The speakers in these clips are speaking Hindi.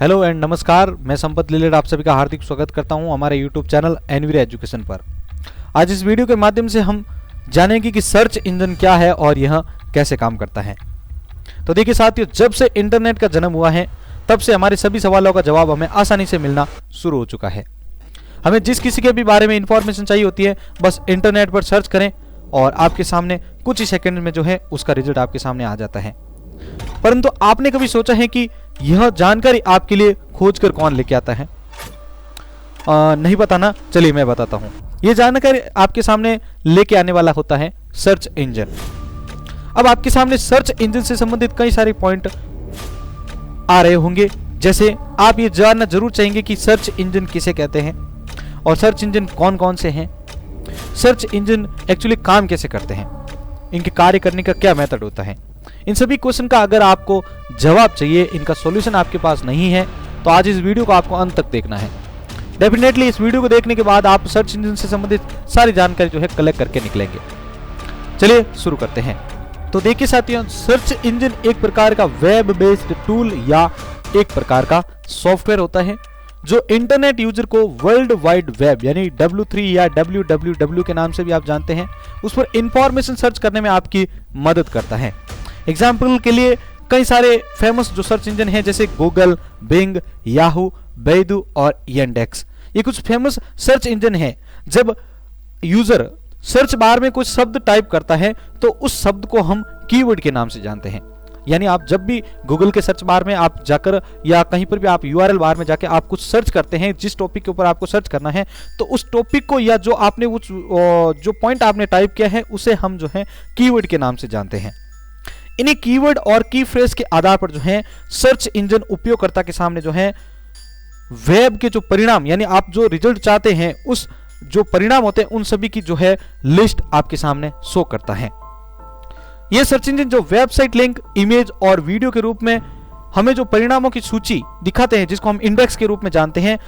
हेलो एंड नमस्कार, मैं संपत लिलेड आप सभी का हार्दिक स्वागत करता हूं हमारे यूट्यूब चैनल एनवीरे एजुकेशन पर। आज इस वीडियो के माध्यम से हम जानेंगे कि सर्च इंजन क्या है और यह कैसे काम करता है। तो देखिए साथियों, जब से इंटरनेट का जन्म हुआ है तब से हमारे सभी सवालों का जवाब हमें आसानी से मिलना शुरू हो चुका है। हमें जिस किसी के भी बारे में इंफॉर्मेशन चाहिए होती है, बस इंटरनेट पर सर्च करें और आपके सामने कुछ ही सेकंड में जो है उसका रिजल्ट आपके सामने आ जाता है। परंतु आपने कभी सोचा है कि यह जानकारी आपके लिए खोजकर कौन लेके आता है? नहीं पता ना? चलिए मैं बताता हूं। यह जानकारी आपके सामने लेके आने वाला होता है सर्च इंजन। अब आपके सामने सर्च इंजन से संबंधित कई सारे पॉइंट आ रहे होंगे, जैसे आप ये जानना जरूर चाहेंगे कि सर्च इंजन किसे कहते हैं और सर्च इंजन कौन कौन से हैं, सर्च इंजन एक्चुअली काम कैसे करते हैं, इनके कार्य करने का क्या मेथड होता है। इन सभी क्वेश्चन का अगर आपको जवाब चाहिए, इनका सॉल्यूशन आपके पास नहीं है, तो आज इस वीडियो को आपको अंत तक देखना है। डेफिनेटली इस वीडियो को देखने के बाद आप सर्च इंजन से संबंधित सारी जानकारी जो है कलेक्ट करके निकलेंगे। चलिए शुरू करते हैं। तो देखिए साथियों, सर्च इंजन एक प्रकार का वेब बेस्ड टूल या एक प्रकार का सॉफ्टवेयर होता है जो इंटरनेट यूजर को वर्ल्ड वाइड वेब यानी W3 या WWW के नाम से भी आप जानते हैं, उस पर इंफॉर्मेशन सर्च करने में आपकी मदद करता है। एग्जाम्पल के लिए कई सारे फेमस जो सर्च इंजन हैं, जैसे गूगल, बिंग, याहू, बैडू और यांडेक्स, ये कुछ फेमस सर्च इंजन हैं। जब यूजर सर्च बार में कुछ शब्द टाइप करता है तो उस शब्द को हम कीवर्ड के नाम से जानते हैं। यानी आप जब भी गूगल के सर्च बार में आप जाकर या कहीं पर भी आप URL बार में जाके आप कुछ सर्च करते हैं, जिस टॉपिक के ऊपर आपको सर्च करना है, तो उस टॉपिक को या जो आपने जो पॉइंट आपने टाइप किया है उसे हम जो है कीवर्ड के नाम से जानते हैं। इन्हीं कीवर्ड और की फ्रेज के आधार पर जो है सर्च इंजन उपयोगकर्ता के सामने जो है वेब के जो परिणाम यानी आप जो रिजल्ट चाहते हैं उस जो परिणाम होते हैं उन सभी की जो है लिस्ट आपके सामने शो करता है। यह सर्च इंजन जो वेबसाइट लिंक, इमेज और वीडियो के रूप में हमें जो परिणामों की सूची दिखाते हैं, जिसको हम इंडेक्स के रूप में जानते हैं,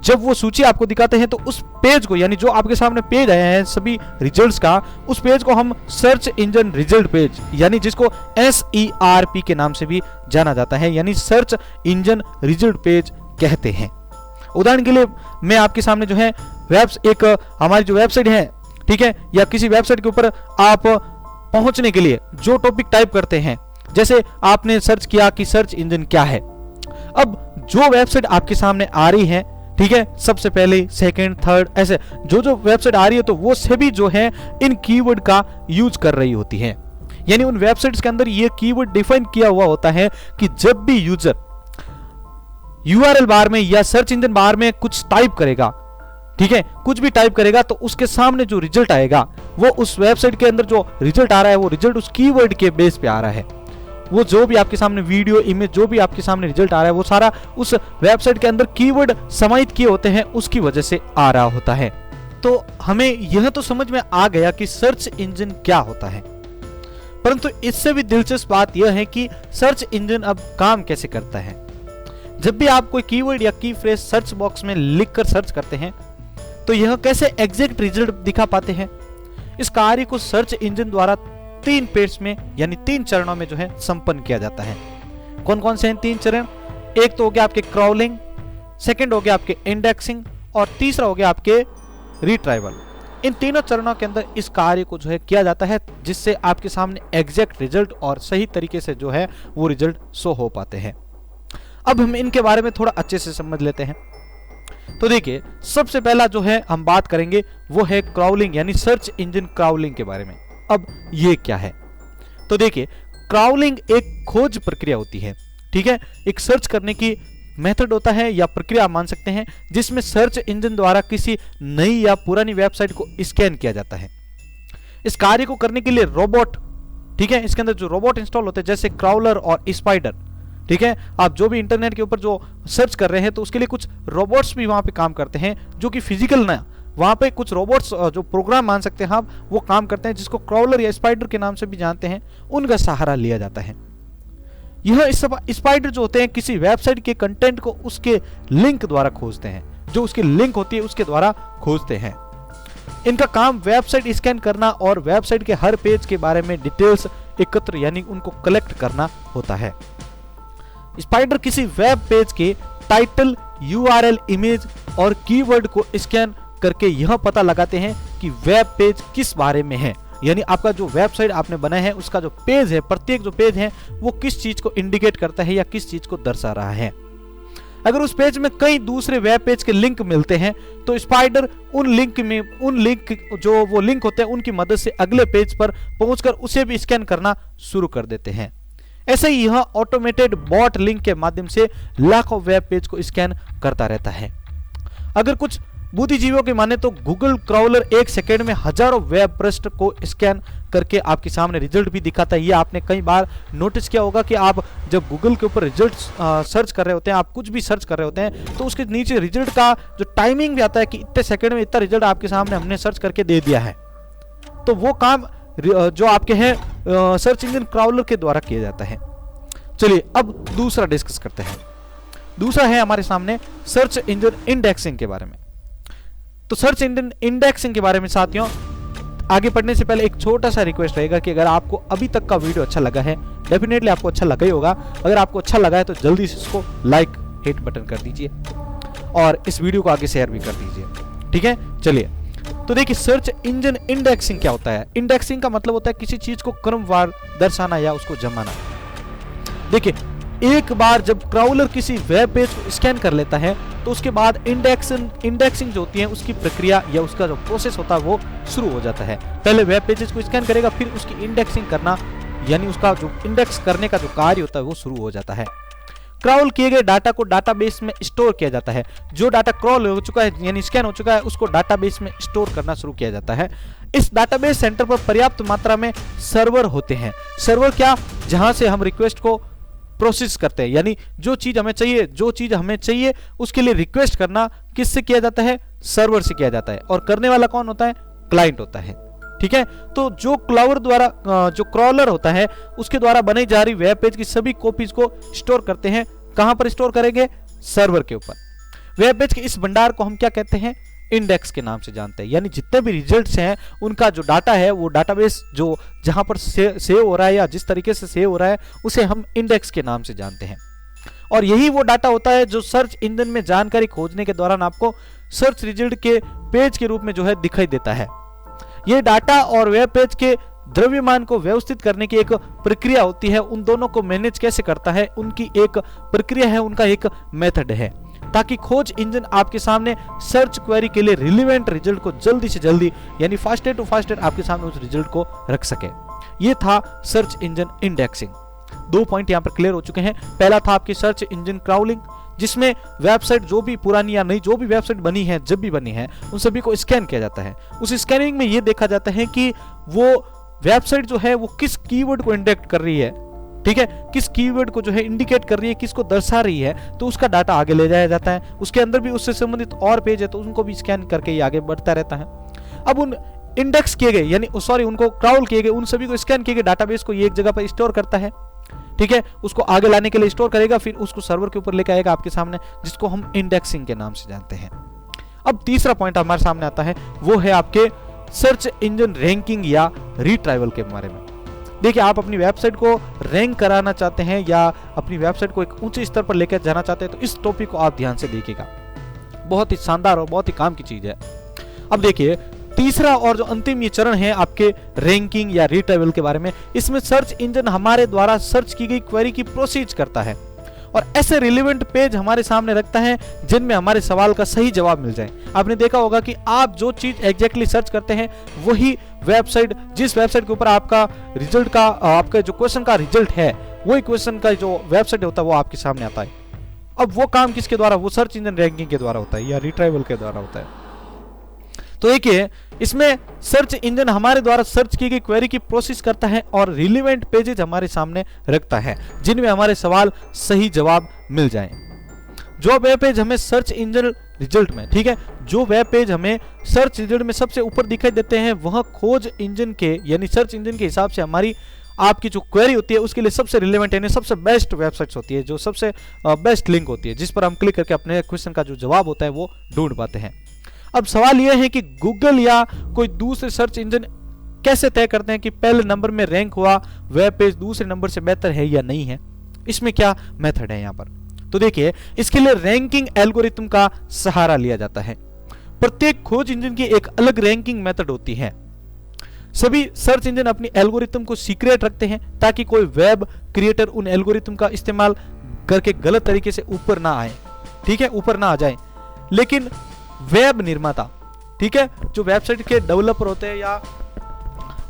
जब वो सूची आपको दिखाते हैं तो उस पेज को यानी जो आपके सामने पेज आया है सभी रिजल्ट्स का, उस पेज को हम सर्च इंजन रिजल्ट पेज यानी जिसको SERP के नाम से भी जाना जाता है, यानी सर्च इंजन रिजल्ट पेज कहते हैं। उदाहरण के लिए मैं आपके सामने जो है एक हमारी जो वेबसाइट है, ठीक है, या किसी वेबसाइट के ऊपर आप पहुंचने के लिए जो टॉपिक टाइप करते हैं, जैसे आपने सर्च किया कि सर्च इंजन क्या है। अब जो वेबसाइट आपके सामने आ रही है, ठीक है, सबसे पहले, सेकंड, थर्ड, ऐसे जो वेबसाइट आ रही है तो वो सभी जो है इन कीवर्ड का यूज कर रही होती है। यानी उन वेबसाइट्स के अंदर ये कीवर्ड डिफाइन किया हुआ होता है कि जब भी यूजर URL बार में या सर्च इंजन बार में कुछ टाइप करेगा, ठीक है, कुछ भी टाइप करेगा, तो उसके सामने जो रिजल्ट आएगा वो उस वेबसाइट के अंदर जो रिजल्ट आ रहा है वो रिजल्ट उस कीवर्ड के बेस पे आ रहा है। वो जो भी आपके सामने वीडियो, इमेज, जो भी आपके सामने रिजल्ट आ रहा है वो सारा उस वेबसाइट के अंदर कीवर्ड समाहित किए होते हैं, उसकी वजह से आ रहा होता है। तो हमें यह तो समझ में आ गया कि सर्च इंजन क्या होता है, परंतु इससे भी दिलचस्प बात यह है कि सर्च इंजन अब काम कैसे करता है। जब भी आप कोई कीवर्ड या की फ्रेज सर्च बॉक्स में लिखकर सर्च करते हैं तो यह कैसे एग्जैक्ट रिजल्ट दिखा पाते हैं। इस कार्य को सर्च इंजन द्वारा 3 पेज में यानी 3 चरणों में जो है संपन्न किया जाता है। कौन कौन से हैं 3 चरण? एक तो हो गया आपके क्राउलिंग, सेकंड हो गया आपके इंडेक्सिंग और तीसरा हो गया आपके रिट्राइवल। इन तीनों चरणों के अंदर इस कार्य को जो है किया जाता है, जिससे आपके सामने एग्जैक्ट रिजल्ट और सही तरीके से जो है वो रिजल्ट शो हो पाते हैं। अब हम इनके बारे में थोड़ा अच्छे से समझ लेते हैं। तो देखिए, सबसे पहला जो है हम बात करेंगे वो है क्राउलिंग यानी सर्च इंजन क्राउलिंग के बारे में। अब ये क्या है? तो देखिए, क्राउलिंग एक खोज प्रक्रिया होती है, ठीक है, एक सर्च करने की मेथड होता है या प्रक्रिया मान सकते हैं, जिसमें सर्च इंजन द्वारा किसी नई या पुरानी वेबसाइट को स्कैन किया जाता है। इस कार्य को करने के लिए रोबोट, ठीक है, इसके अंदर जो रोबोट इंस्टॉल होते हैं, जैसे क्राउलर और स्पाइडर, ठीक है, आप जो भी इंटरनेट के ऊपर जो सर्च कर रहे हैं तो उसके लिए कुछ रोबोट्स भी वहां पे काम करते हैं, जो कि फिजिकल ना, वहां पे कुछ रोबोट्स जो प्रोग्राम मान सकते हैं आप, वो काम करते हैं, जिसको क्राउलर या स्पाइडर के नाम से भी जानते हैं, उनका सहारा लिया जाता है। यह स्पाइडर जो होते हैं किसी वेबसाइट के कंटेंट को उसके लिंक द्वारा खोजते हैं, जो उसकी लिंक होती है उसके द्वारा खोजते हैं। इनका काम वेबसाइट स्कैन करना और वेबसाइट के हर पेज के बारे में डिटेल्स एकत्र यानी उनको कलेक्ट करना होता है। स्पाइडर किसी वेब पेज के टाइटल, URL, इमेज और कीवर्ड को स्कैन करके यह पता लगाते हैं कि वेब पेज किस बारे में है। यानी आपका जो वेबसाइट आपने बनाया है उसका जो पेज है, प्रत्येक जो पेज है वो किस चीज को इंडिकेट करता है या किस चीज को दर्शा रहा है। अगर उस पेज में कई दूसरे वेब पेज के लिंक मिलते हैं तो स्पाइडर उन लिंक जो वो लिंक होते हैं उनकी मदद से अगले पेज पर पहुंचकर उसे भी स्कैन करना शुरू कर देते हैं। ऐसे ही यह ऑटोमेटेड बॉट लिंक के माध्यम से लाखों वेब पेज को स्कैन करता रहता है। अगर कुछ बुद्धिजीवियों के माने तो गूगल क्राउलर 1 सेकेंड में हजारों वेब पृष्ठ को स्कैन करके आपके सामने रिजल्ट भी दिखाता है। ये आपने कई बार नोटिस किया होगा कि आप जब गूगल के ऊपर रिजल्ट सर्च कर रहे होते हैं, आप कुछ भी सर्च कर रहे होते हैं तो उसके नीचे रिजल्ट का जो टाइमिंग भी आता है कि इतने सेकेंड में इतना रिजल्ट आपके सामने हमने सर्च करके दे दिया है। तो वो काम जो आपके हैं सर्च इंजन क्राउलर के द्वारा किया जाता है। चलिए अब दूसरा डिस्कस करते हैं। दूसरा है हमारे सामने सर्च इंजन इंडेक्सिंग के बारे में। तो सर्च इंजन इंडेक्सिंग के बारे में साथियों आगे बढ़ने से पहले एक छोटा सा रिक्वेस्ट रहेगा कि अगर आपको अभी तक का वीडियो अच्छा लगा है, डेफिनेटली आपको अच्छा लगा ही होगा, अगर आपको अच्छा लगा है तो जल्दी से इसको लाइक हिट बटन कर दीजिए और इस वीडियो को आगे शेयर भी कर दीजिए। ठीक है, चलिए तो देखिए सर्च इंजन इंडेक्सिंग क्या होता है। इंडेक्सिंग का मतलब होता है किसी चीज को क्रमवार दर्शाना या उसको जमाना। देखिए एक बार जब क्राउलर किसी वेब पेज को स्कैन कर लेता है तो उसके बाद इंडेक्सिंग जो होती है उसकी प्रक्रिया या उसका जो प्रोसेस होता है वो शुरू हो जाता है। पहले वेब पेजेस को स्कैन करेगा, फिर उसकी इंडेक्सिंग करना यानी उसका जो इंडेक्स करने का जो कार्य होता है वो शुरू हो जाता है। क्राउल किए गए डाटा को डाटाबेस में स्टोर किया जाता है। जो डाटा क्रॉल हो चुका है यानी स्कैन हो चुका है उसको डाटाबेस में स्टोर करना शुरू किया जाता है। इस डाटाबेस सेंटर पर पर्याप्त मात्रा में सर्वर होते हैं। सर्वर क्या, जहां से हम रिक्वेस्ट को प्रोसेस करते हैं, यानी जो चीज हमें चाहिए उसके लिए रिक्वेस्ट करना किससे किया जाता है, सर्वर से किया जाता है। और करने वाला कौन होता है, क्लाइंट होता है। ठीक है, तो जो क्रॉलर होता है उसके द्वारा बनाई जा रही वेब पेज की सभी कॉपीज को स्टोर करते हैं। कहां पर स्टोर करेंगे, सर्वर के ऊपर। वेब पेज के इस भंडार को हम क्या कहते हैं, इंडेक्स के नाम से जानते हैं। यानी जितने भी रिजल्ट्स हैं उनका जो डाटा है वो डाटाबेस जो जहां पर सेव हो रहा है या जिस तरीके से सेव हो रहा है उसे हम इंडेक्स के नाम से जानते हैं। और यही वो डाटा होता है जो सर्च इंजन में जानकारी खोजने के दौरान आपको सर्च रिजल्ट के पेज के रूप में जो है दिखाई देता है। यह डाटा और वेब पेज के द्रव्यमान को व्यवस्थित करने की एक प्रक्रिया होती है। उन दोनों को मैनेज कैसे करता है, उनकी एक प्रक्रिया है, उनका एक मेथड है, ताकि खोज इंजन आपके सामने सर्च क्वेरी के लिए रिलेवेंट रिजल्ट को जल्दी से जल्दी यानी फास्टर टू फास्टर आपके सामने उस रिजल्ट को रख सके। ये था सर्च इंजन इंडेक्सिंग। 2 पॉइंट यहां पर क्लियर हो चुके हैं। पहला था आपकी सर्च इंजन क्राउलिंग, जिसमें वेबसाइट जो भी पुरानी या नई जो भी वेबसाइट बनी है, जब भी बनी है, उन सभी को स्कैन किया जाता है। उस स्कैनिंग में यह देखा जाता है कि वो वेबसाइट जो है वो किस कीवर्ड को इंडेक्ट कर रही है, ठीक है, किस कीवर्ड को जो है इंडिकेट कर रही है, किसको दर्शा रही है, तो उसका डाटा आगे ले जाया जाता है। उसके अंदर भी उससे संबंधित और पेज है तो उनको भी स्कैन करके ये आगे बढ़ता रहता है। अब उन इंडेक्स किए गए यानी उनको क्राउल किए गए उन सभी को स्कैन किए गए डाटाबेस को ये एक जगह पर स्टोर करता है। ठीक है, उसको आगे लाने के लिए स्टोर करेगा, फिर उसको सर्वर के ऊपर लेकर आएगा आपके सामने, जिसको हम इंडेक्सिंग के नाम से जानते हैं। अब तीसरा पॉइंट हमारे सामने आता है, वो है आपके सर्च इंजन रैंकिंग या रिट्राइवल के बारे में। देखिए, आप अपनी वेबसाइट को रैंक कराना चाहते हैं या अपनी वेबसाइट को एक ऊंचे स्तर पर लेकर जाना चाहते हैं तो इस टॉपिक को आप ध्यान से देखिएगा। बहुत ही शानदार और बहुत ही काम की चीज है। अब देखिए, तीसरा और जो अंतिम ये चरण है आपके रैंकिंग या रिट्राइवल के बारे में, इसमें सर्च इंजन हमारे द्वारा सर्च की गई क्वेरी की प्रोसीज करता है और ऐसे रिलेवेंट पेज हमारे सामने रखता है जिनमें हमारे सवाल का सही जवाब मिल जाए। आपने देखा होगा कि आप जो चीज एग्जैक्टली सर्च करते हैं वही वेबसाइट, जिस वेबसाइट के ऊपर आपका रिजल्ट का आपका जो क्वेश्चन का रिजल्ट है वही क्वेश्चन का जो वेबसाइट होता है वो आपके सामने आता है। अब वो काम किसके द्वारा, वो सर्च इंजन रैंकिंग के द्वारा होता है या रिट्राइवल के द्वारा होता है। तो देखिए, इसमें सर्च इंजन हमारे द्वारा सर्च की गई क्वेरी की प्रोसेस करता है और रिलेवेंट पेजेस हमारे सामने रखता है जिनमें हमारे सवाल सही जवाब मिल जाएं। जो वेब पेज हमें सर्च इंजन रिजल्ट में, ठीक है, जो वेब पेज हमें सर्च रिजल्ट में सबसे ऊपर दिखाई देते हैं वह खोज इंजन के यानी सर्च इंजन के हिसाब से हमारी आपकी जो क्वेरी होती है उसके लिए सबसे रिलेवेंट यानी सबसे बेस्ट वेबसाइट्स होती है, जो सबसे बेस्ट लिंक होती है, जिस पर हम क्लिक करके अपने क्वेश्चन का जो जवाब होता है वो ढूंढ पाते हैं। अब सवाल यह है कि गूगल या कोई दूसरे सर्च इंजन कैसे तय करते हैं कि पहले नंबर में रैंक हुआ वेब पेज दूसरे नंबर से बेहतर है या नहीं है। इसमें क्या मेथड है यहाँ पर, तो देखिए इसके लिए रैंकिंग एल्गोरिथम का सहारा लिया जाता है। प्रत्येक खोज इंजन की एक अलग रैंकिंग मेथड होती है। सभी सर्च इंजन अपनी एल्गोरिथम को सीक्रेट रखते हैं ताकि कोई वेब क्रिएटर उन एल्गोरिथम का इस्तेमाल करके गलत तरीके से ऊपर ना आए, ठीक है, ऊपर ना आ जाए। लेकिन वेब निर्माता, ठीक है, जो वेबसाइट के डेवलपर होते हैं या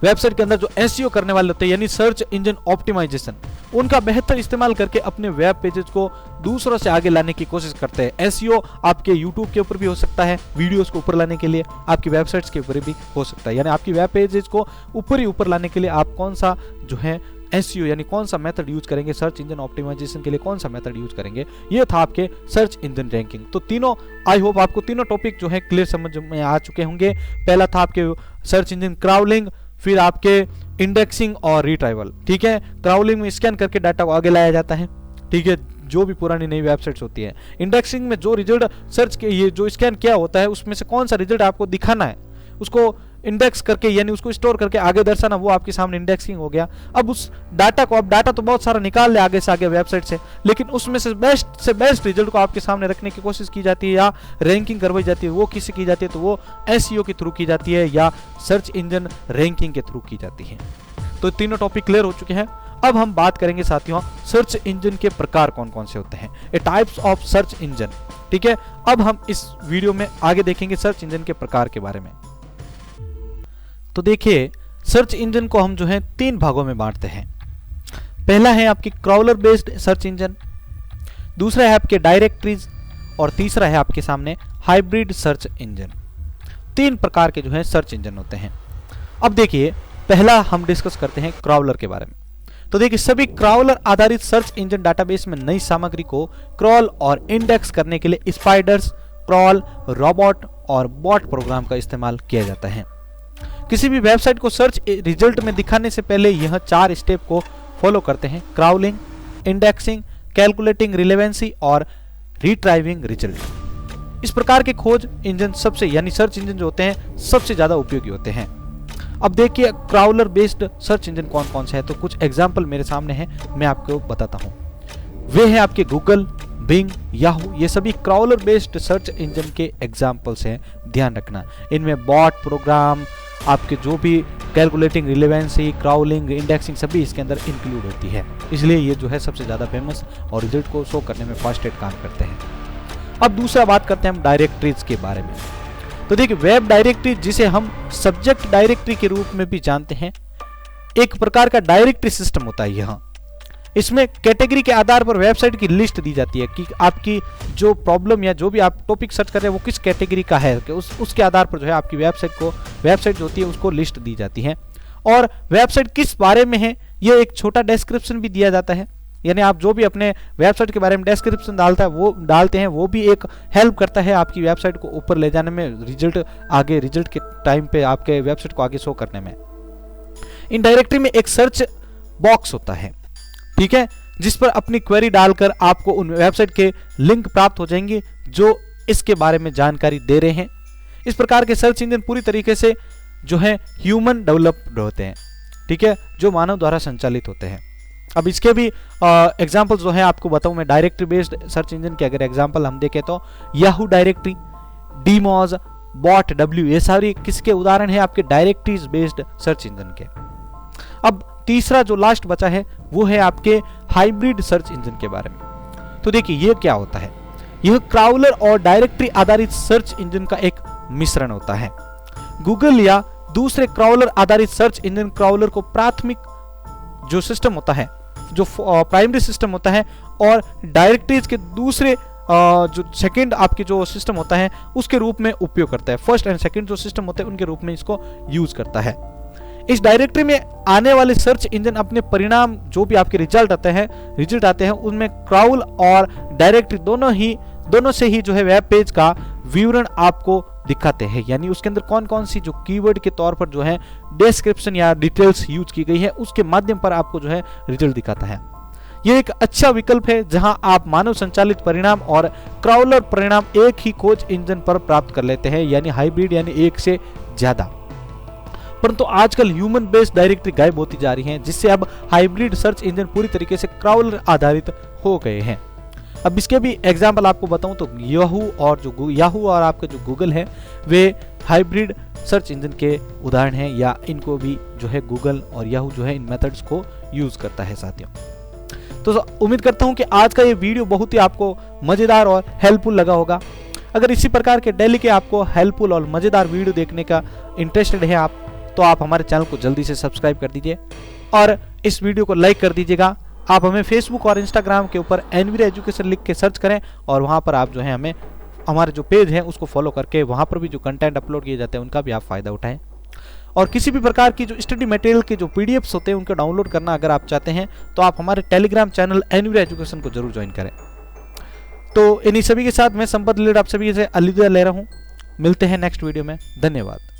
वेबसाइट के अंदर जो एसईओ करने वाले होते हैं यानी सर्च इंजन ऑप्टिमाइजेशन, उनका बेहतर इस्तेमाल करके अपने वेब पेजेस को दूसरों से आगे लाने की कोशिश करते हैं। एसईओ आपके यूट्यूब के ऊपर भी हो सकता है, वीडियोस को ऊपर लाने के लिए, आपकी वेबसाइट्स के ऊपर भी हो सकता है। यानी आपकी वेब पेजेस को ऊपर ही ऊपर लाने के लिए आप कौन सा जो है एसईओ यानी कौन सा मेथड यूज करेंगे, सर्च इंजन ऑप्टिमाइजेशन के लिए कौन सा मेथड यूज करेंगे, ये था आपके सर्च इंजन रैंकिंग। तो तीनों, आई होप आपको तीनों टॉपिक जो है क्लियर समझ में आ चुके होंगे। पहला था आपके सर्च इंजन क्राउलिंग, फिर आपके इंडेक्सिंग और रिट्राइवल, ठीक है। क्राउलिंग में स्कैन करके डाटा को आगे लाया जाता है, ठीक है, जो भी पुरानी नई वेबसाइट्स होती है। इंडेक्सिंग में जो रिजल्ट सर्च के ये जो स्कैन किया होता है उसमें से कौन सा रिजल्ट आपको दिखाना है उसको इंडेक्स करके यानी उसको स्टोर करके आगे दर्शाना, वो आपके सामने इंडेक्सिंग हो गया। अब उस डाटा को, अब डाटा तो बहुत सारा निकाल ले आगे से आगे वेबसाइट से, लेकिन उसमें से बेस्ट रिजल्ट को आपके सामने रखने की कोशिश की जाती है या रैंकिंग करवाई जाती है। वो किससे की जाती है? तो वो एसईओ के थ्रू की जाती है या सर्च इंजन रैंकिंग के थ्रू की जाती है। तो तीनों टॉपिक क्लियर हो चुके हैं। अब हम बात करेंगे साथियों सर्च इंजन के प्रकार कौन कौन से होते हैं, ए टाइप्स ऑफ सर्च इंजन, ठीक है। अब हम इस वीडियो में आगे देखेंगे सर्च इंजन के प्रकार के बारे में। तो देखिए सर्च इंजन को हम जो है 3 भागों में बांटते हैं। पहला है आपकी क्राउलर बेस्ड सर्च इंजन, दूसरा है आपके डायरेक्टरीज और तीसरा है आपके सामने हाइब्रिड सर्च इंजन। 3 प्रकार के जो है सर्च इंजन होते हैं। अब देखिए पहला हम डिस्कस करते हैं क्राउलर के बारे में। तो देखिए सभी क्राउलर आधारित सर्च इंजन डाटाबेस में नई सामग्री को क्रॉल और इंडेक्स करने के लिए स्पाइडर्स, क्रॉल, रोबोट और बॉट प्रोग्राम का इस्तेमाल किया जाता है। किसी भी वेबसाइट को सर्च रिजल्ट में दिखाने से पहले यह 4 स्टेप को फॉलो करते हैं: क्राउलिंग, इंडेक्सिंग, कैलकुलेटिंग रिलेवेंसी और रिट्राइविंग रिजल्ट। इस प्रकार के खोज इंजन सबसे यानी सर्च इंजन जो होते हैं सबसे ज्यादा उपयोगी होते हैं। अब देखिए क्राउलर बेस्ड सर्च इंजन कौन कौन से हैं, तो कुछ एग्जांपल मेरे सामने हैं, मैं आपको बताता हूं। वे हैं आपके गूगल, बिंग, याहू, ये सभी क्राउलर बेस्ड सर्च इंजन के एग्जांपल्स हैं, ध्यान रखना। इनमें बॉट प्रोग्राम, आपके जो भी कैलकुलेटिंग रिलेवेंसी, क्राउलिंग, इंडेक्सिंग सभी इसके अंदर इंक्लूड होती है, इसलिए ये जो है सबसे ज़्यादा फेमस और रिजल्ट को शो करने में फास्ट काम करते हैं। अब दूसरा बात करते हैं हम डायरेक्टरीज के बारे में। तो देखिए वेब डायरेक्टरी, जिसे हम सब्जेक्ट डायरेक्टरी के रूप में भी जानते हैं, एक प्रकार का डायरेक्टरी सिस्टम होता है। यहाँ इसमें कैटेगरी के आधार पर वेबसाइट की लिस्ट दी जाती है कि आपकी जो प्रॉब्लम या जो भी आप टॉपिक सर्च कर रहे हैं वो किस कैटेगरी का है, कि उसके आधार पर जो है आपकी वेबसाइट जो होती है उसको लिस्ट दी जाती है। और वेबसाइट किस बारे में है ये एक छोटा डिस्क्रिप्शन भी दिया जाता है, यानी आप जो भी अपने वेबसाइट के बारे में डिस्क्रिप्शन डालते हैं वो भी एक हेल्प करता है आपकी वेबसाइट को ऊपर ले जाने में, रिजल्ट के टाइम पे आपके वेबसाइट को आगे शो करने में। इन डायरेक्टरी में एक सर्च बॉक्स होता है, ठीक है, जिस पर अपनी क्वेरी डालकर आपको उन वेबसाइट के लिंक प्राप्त हो जाएंगे जो इसके बारे में जानकारी दे रहे हैं। इस प्रकार के सर्च इंजन पूरी तरीके से जो है ह्यूमन डेवलप्ड होते हैं, ठीक है, जो मानव द्वारा संचालित होते हैं। अब इसके भी एग्जांपल जो है आपको बताऊं मैं। डायरेक्टरी बेस्ड सर्च इंजन के अगर एग्जांपल हम देखें तो याहू डायरेक्टरी, डीमोज, बॉट डब्ल्यू, ये सारी किसके उदाहरण है? आपके डायरेक्टरीज बेस्ड सर्च इंजन के। अब तीसरा जो लास्ट बचा है वो है आपके हाइब्रिड सर्च इंजन के बारे में। तो देखिए ये क्या होता है, यह क्राउलर और डायरेक्टरी आधारित सर्च इंजन का एक मिश्रण होता है। गूगल या दूसरे क्राउलर आधारित सर्च इंजन क्राउलर को प्राथमिक जो सिस्टम होता है, जो प्राइमरी सिस्टम होता है, और डायरेक्टरीज के दूसरे जो सेकंड आपके जो सिस्टम होता है उसके रूप में उपयोग करता है। फर्स्ट एंड सेकंड जो सिस्टम होते हैं उनके रूप में इसको यूज करता है। इस डायरेक्टरी में आने वाले सर्च इंजन अपने परिणाम, जो भी आपके रिजल्ट आते हैं उनमें क्राउल और डायरेक्टरी दोनों से ही जो है वेब पेज का विवरण आपको दिखाते हैं, यानी उसके अंदर कौन कौन सी जो कीवर्ड के तौर पर जो है डिस्क्रिप्शन या डिटेल्स यूज की गई है उसके माध्यम पर आपको जो है रिजल्ट दिखाता है। यह एक अच्छा विकल्प है जहां आप मानव संचालित परिणाम और क्राउलर परिणाम एक ही खोज इंजन पर प्राप्त कर लेते हैं, यानी हाइब्रिड यानी एक से ज्यादा। परंतु आजकल ह्यूमन बेस्ड डायरेक्टरी गायब होती जा रही हैं, जिससे अब हाइब्रिड सर्च इंजन पूरी तरीके से क्राउलर आधारित हो गए हैं। अब इसके भी एग्जाम्पल आपको बताऊं तो याहू और आपका जो गूगल है वे हाइब्रिड सर्च इंजन के उदाहरण हैं, या इनको भी जो है गूगल और याहू जो है इन मेथड्स को यूज करता है साथियों। तो उम्मीद करता हूं कि आज का ये वीडियो बहुत ही आपको मजेदार और हेल्पफुल लगा होगा। अगर इसी प्रकार के डेली के आपको हेल्पफुल और मजेदार वीडियो देखने का इंटरेस्टेड है आप, तो आप हमारे चैनल को जल्दी से सब्सक्राइब कर दीजिए और इस वीडियो को लाइक कर दीजिएगा। आप हमें फेसबुक और इंस्टाग्राम के ऊपर एनवीरे एजुकेशन लिख के सर्च करें और वहां पर आप जो है हमें हमारे जो पेज है उसको फॉलो करके वहां पर भी जो कंटेंट अपलोड किए जाते हैं उनका भी आप फायदा उठाएं। और किसी भी प्रकार की जो स्टडी मटेरियल के जो पीडीएफ्स होते हैं उनको डाउनलोड करना अगर आप चाहते हैं तो आप हमारे टेलीग्राम चैनल एनवीरे एजुकेशन को जरूर ज्वाइन करें। तो इन्हीं सभी के साथ मैं संपत लीड आप सभी से अलविदा ले रहा हूं। मिलते हैं नेक्स्ट वीडियो में। धन्यवाद।